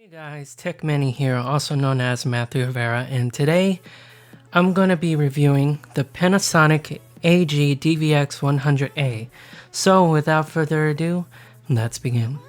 Hey guys, Techman here, also known as Matthew Rivera, and today I'm going to be reviewing the Panasonic AG-DVX100A. So without further ado, let's begin.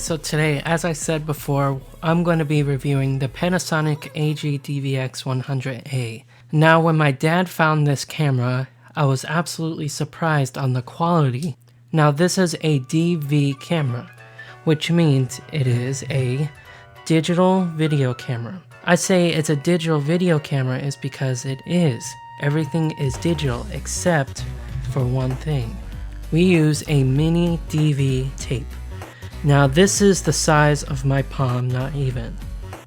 So today, as I said before, I'm going to be reviewing the Panasonic AG-DVX100A. Now, when my dad found this camera, I was absolutely surprised on the quality. Now, this is a DV camera, which means it is a digital video camera. I say it's a digital video camera is because it is. Everything is digital except for one thing. We use a mini DV tape. Now this is the size of my palm, not even.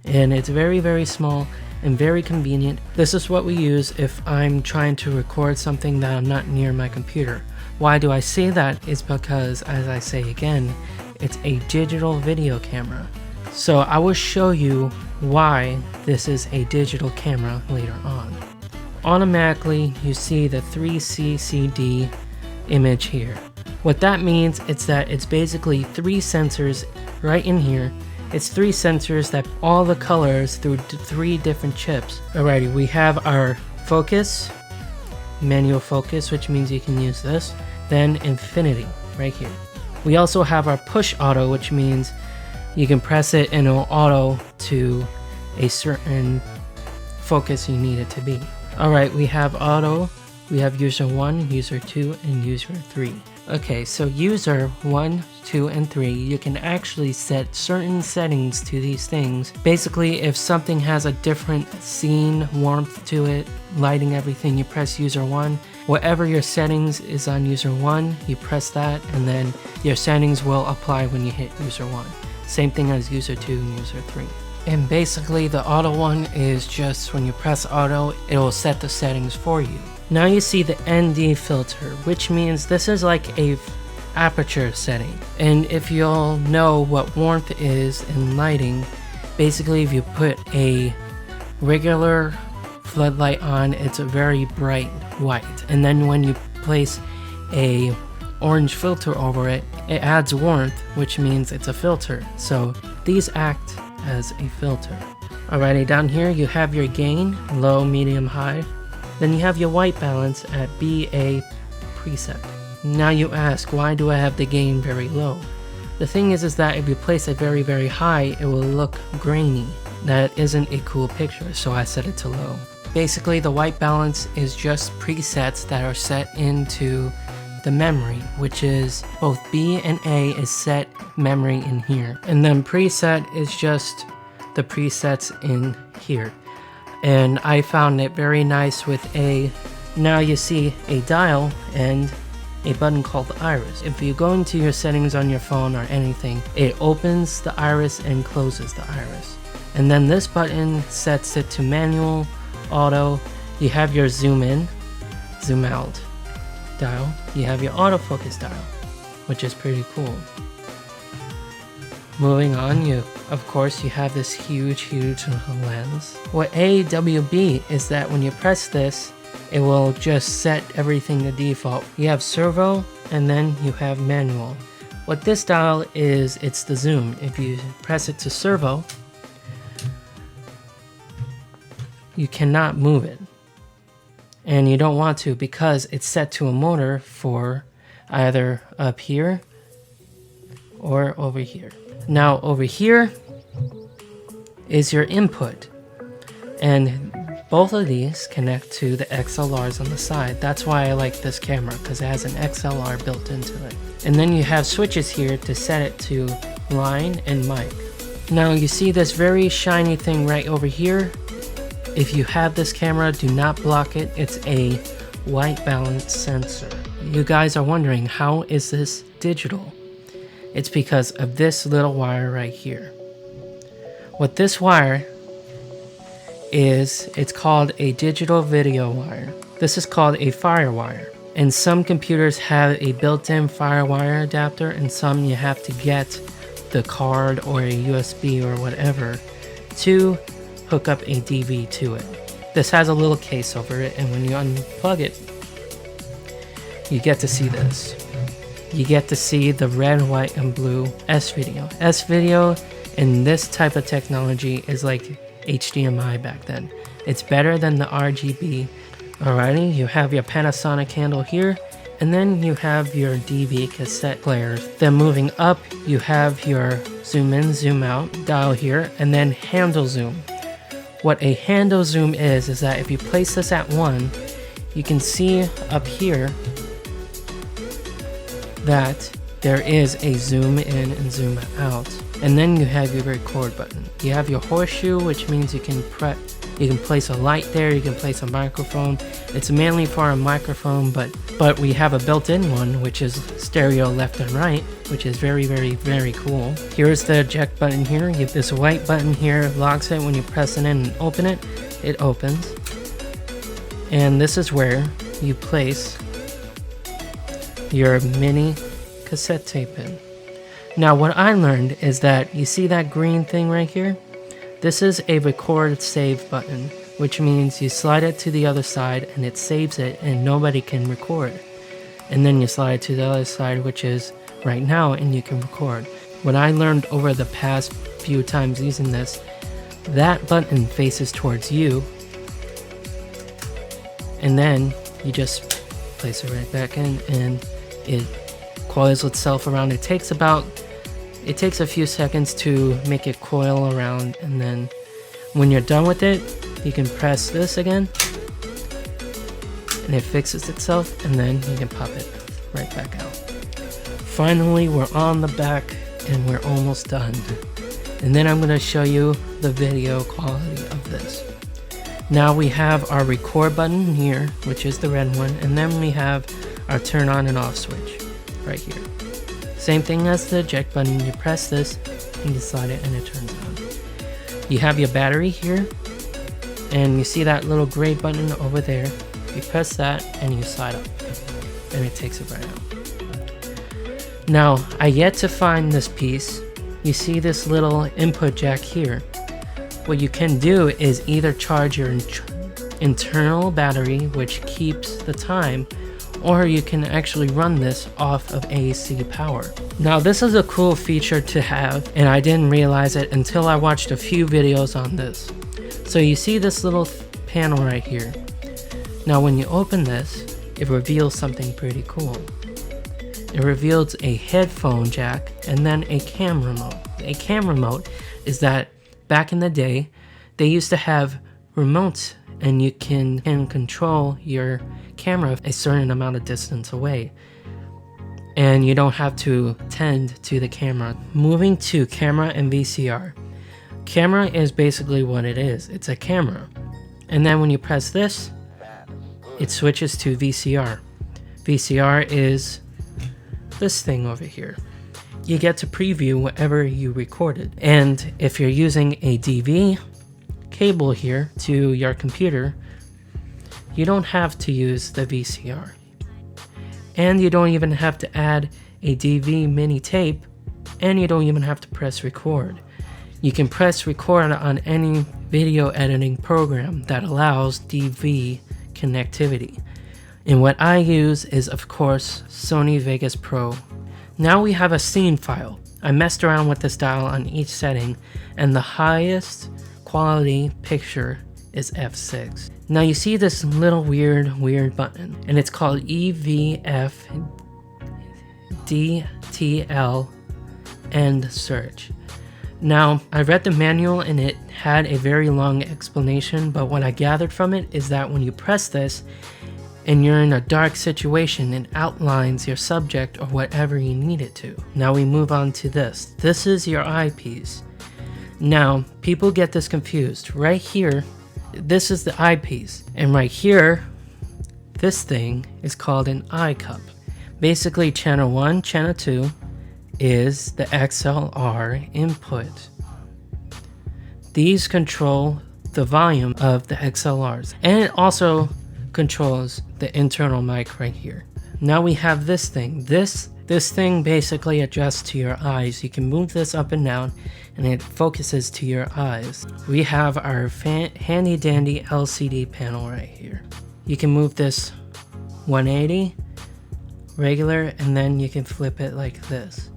And it's very small and very convenient. This is what we use if I'm trying to record something that I'm not near my computer. Why do I say that is because, as I say again, it's a digital video camera. So I will show you why this is a digital camera later on. Automatically you see the 3CCD image here. What that means is that it's basically three sensors right in here. It's three sensors that all the colors through three different chips. Alrighty, we have our focus, manual focus, which means you can use this. Then infinity, right here. We also have our push auto, which means you can press it and it'll auto to a certain focus you need it to be. Alright, we have auto, we have user 1, user 2, and user 3. Okay, so user 1, 2, and 3, you can actually set certain settings to these things. Basically, if something has a different scene, warmth to it, lighting, everything, you press user 1. Whatever your settings is on user 1, you press that, and then your settings will apply when you hit user 1. Same thing as user 2 and user 3. And basically, the auto one is just when you press auto, it will set the settings for you. Now you see the ND filter, which means this is like a aperture setting. And if you all know what warmth is in lighting, basically if you put a regular floodlight on, it's a very bright white. And then when you place a orange filter over it, it adds warmth, which means it's a filter. So these act as a filter. Alrighty, down here you have your gain, low, medium, high. Then you have your white balance at BA preset. Now you ask, why do I have the gain very low? The thing is that if you place it very high, it will look grainy. That isn't a cool picture, so I set it to low. Basically, the white balance is just presets that are set into the memory, which is both B and A is set memory in here. And then preset is just the presets in here. And I found it very nice with now you see a dial and a button called the iris. If you go into your settings on your phone or anything, it opens the iris and closes the iris. And then this button sets it to manual, auto. You have your zoom in, zoom out dial. You have your autofocus dial, which is pretty cool. Moving on, of course you have this huge lens. What AWB is that when you press this, it will just set everything to default. You have servo and then you have manual. What this dial is, it's the zoom. If you press it to servo, you cannot move it. And you don't want to because it's set to a motor for either up here or over here. Now over here is your input, and both of these connect to the XLRs on the side. That's why I like this camera, because it has an XLR built into it. And then you have switches here to set it to line and mic. Now you see this very shiny thing right over here. If you have this camera, do not block it. It's a white balance sensor. You guys are wondering, how is this digital? It's because of this little wire right here. What this wire is, it's called a digital video wire. This is called a firewire. And some computers have a built-in FireWire adapter, and some you have to get the card or a USB or whatever to hook up a DV to it. This has a little case over it, and when you unplug it, you get to see this. You get to see the red, white, and blue S-Video. S-Video in this type of technology is like HDMI back then. It's better than the RGB. Alrighty, you have your Panasonic handle here, and then you have your DV cassette players. Then moving up, you have your zoom in, zoom out dial here, and then handle zoom. What a handle zoom is that if you place this at 1, you can see up here that there is a zoom in and zoom out. And then you have your record button. You have your horseshoe, which means you can place a light there, you can place a microphone. It's mainly for a microphone, but we have a built-in one, which is stereo left and right, which is very, very, very cool. Here's the eject button here. You have this white button here, locks it. When you press it in and open it, it opens. And this is where you place your mini cassette tape in. Now what I learned is that you see that green thing right here? This is a record save button, which means you slide it to the other side and it saves it and nobody can record. And then you slide it to the other side, which is right now, and you can record. What I learned over the past few times using this, that button faces towards you, and then you just place it right back in and it coils itself around. It takes a few seconds to make it coil around, and then when you're done with it, you can press this again and it fixes itself, and then you can pop it right back out. Finally, we're on the back and we're almost done. And then I'm going to show you the video quality of this. Now we have our record button here, which is the red one, and then we have our turn on and off switch right here. Same thing as the eject button. You press this and you slide it and it turns on. You have your battery here, and you see that little gray button over there. You press that and you slide up and it takes it right out. Now I yet to find this piece. You see this little input jack here. What you can do is either charge your internal battery, which keeps the time, or you can actually run this off of AC power. Now this is a cool feature to have, and I didn't realize it until I watched a few videos on this. So you see this little panel right here. Now when you open this, it reveals something pretty cool. It reveals a headphone jack and then a camera remote. A camera remote is that back in the day, they used to have remotes, and you can control your camera a certain amount of distance away, and you don't have to tend to the camera. Moving to camera and VCR. Camera is basically what it is. It's a camera, and then when you press this, it switches to VCR. VCR is this thing over here. You get to preview whatever you recorded, and if you're using a DV cable here to your computer, you don't have to use the VCR, and you don't even have to add a DV mini tape, and you don't even have to press record. You can press record on any video editing program that allows DV connectivity, and what I use is of course Sony Vegas Pro. Now we have a scene file. I messed around with this dial on each setting, and the highest quality picture is f6. Now you see this little weird button, and it's called EVF-DTL end search. Now I read the manual and it had a very long explanation, but what I gathered from it is that when you press this and you're in a dark situation, it outlines your subject or whatever you need it to. Now we move on to this. This is your eyepiece. Now people get this confused. Right here, this is the eyepiece, and right here, this thing is called an eye cup. Basically, channel 1, channel 2 is the XLR input. These control the volume of the XLRs, and it also controls the internal mic right here. Now we have this thing. This thing basically adjusts to your eyes. You can move this up and down and it focuses to your eyes. We have our handy dandy LCD panel right here. You can move this 180, regular, and then you can flip it like this.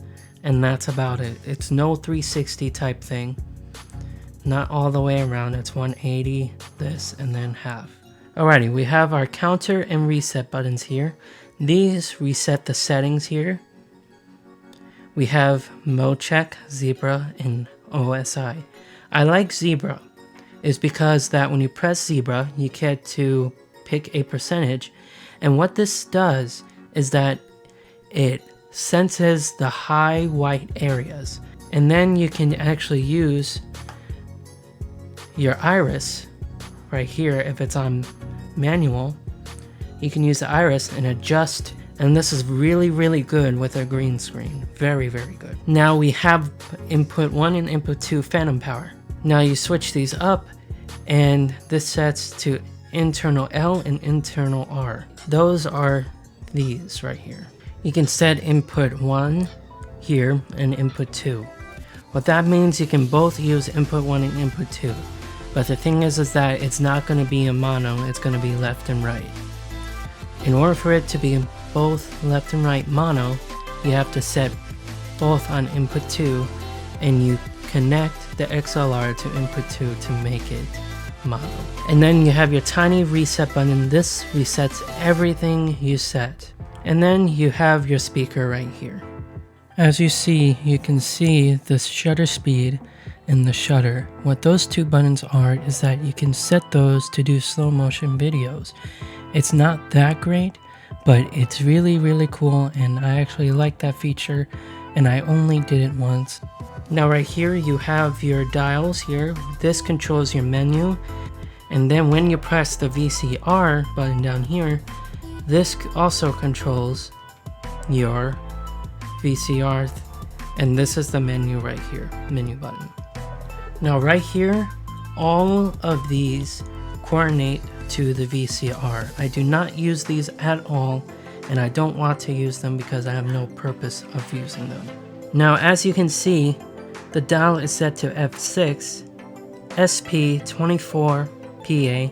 And that's about it. It's no 360 type thing. Not all the way around. It's 180, this, and then half. Alrighty, we have our counter and reset buttons here. These reset the settings here. We have mode check, zebra, and OSI. I like zebra is because that when you press zebra, you get to pick a percentage. And what this does is that it senses the high white areas. And then you can actually use your iris right here. If it's on manual, you can use the iris and adjust, and this is really good with a green screen. Very good. Now we have input 1 and input 2 phantom power. Now you switch these up and this sets to internal L and internal R. Those are these right here. You can set input 1 here and input 2. What that means, you can both use input 1 and input 2. But the thing is that it's not going to be a mono, it's going to be left and right. In order for it to be both left and right mono, you have to set both on input 2 and you connect the XLR to input 2 to make it mono. And then you have your tiny reset button. This resets everything you set. And then you have your speaker right here. As you see, you can see the shutter speed and the shutter. What those two buttons are is that you can set those to do slow motion videos. It's not that great, but it's really cool, and I actually like that feature, and I only did it once. Now right here you have your dials here. This controls your menu, and then when you press the VCR button down here, this also controls your VCR, and this is the menu right here, menu button. Now right here, all of these coordinate to the VCR. I do not use these at all, and I don't want to use them because I have no purpose of using them. Now as you can see, the dial is set to F6, SP24PA.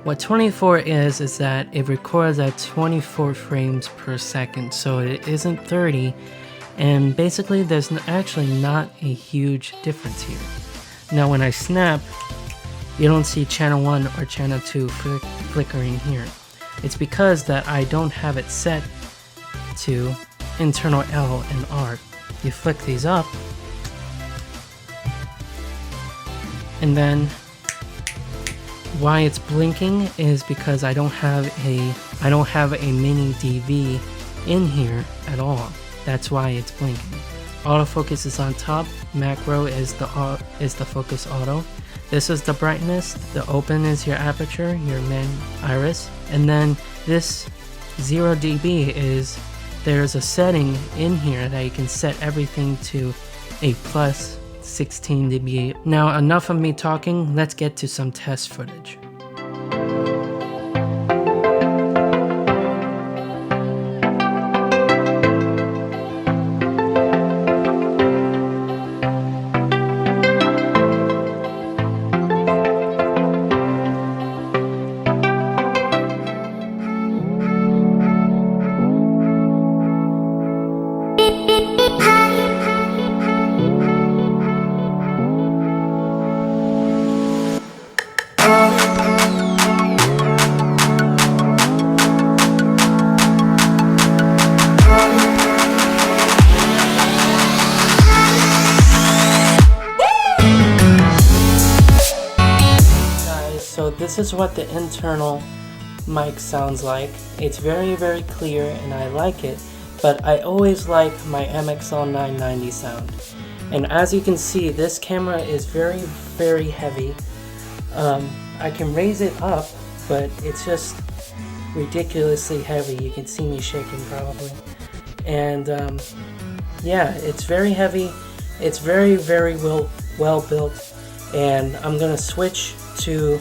What 24 is that it records at 24 frames per second, so it isn't 30, and basically there's actually not a huge difference here. Now when I snap, you don't see channel 1 or channel 2 flickering here. It's because that I don't have it set to internal L and R. You flick these up, and then why it's blinking is because I don't have a mini DV in here at all. That's why it's blinking. Autofocus is on top. Macro is the focus auto. This is the brightness. The open is your aperture, your main iris, and then this 0 dB is there's a setting in here that you can set everything to a plus 16 dB. Now enough of me talking, let's get to some test footage. So this is what the internal mic sounds like. It's very clear and I like it, but I always like my MXL 990 sound. And as you can see, this camera is very heavy. I can raise it up, but it's just ridiculously heavy. You can see me shaking probably. And yeah, it's very heavy. It's very well built, and I'm gonna switch to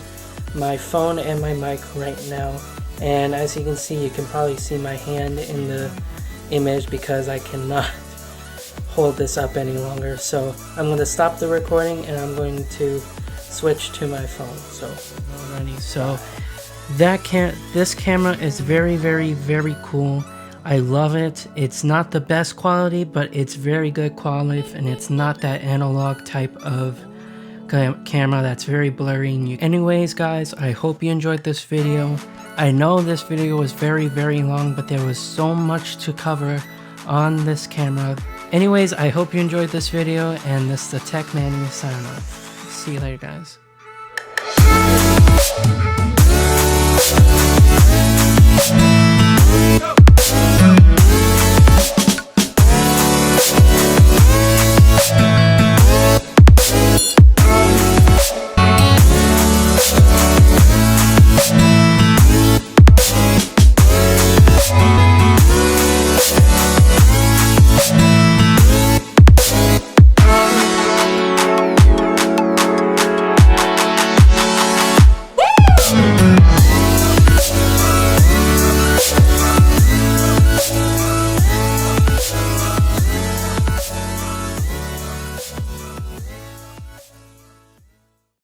my phone and my mic right now, And as you can see, you can probably see my hand in the image because I cannot hold this up any longer. So I'm going to stop the recording and I'm going to switch to my phone. So alrighty, so this camera is very cool. I love it. It's not the best quality, but it's very good quality, and it's not that analog type of camera that's very blurry. Anyways guys, I hope you enjoyed this video. I know this video was very long, but there was so much to cover on this camera. Anyways, I hope you enjoyed this video, and this is the Techman signing off. See you later guys.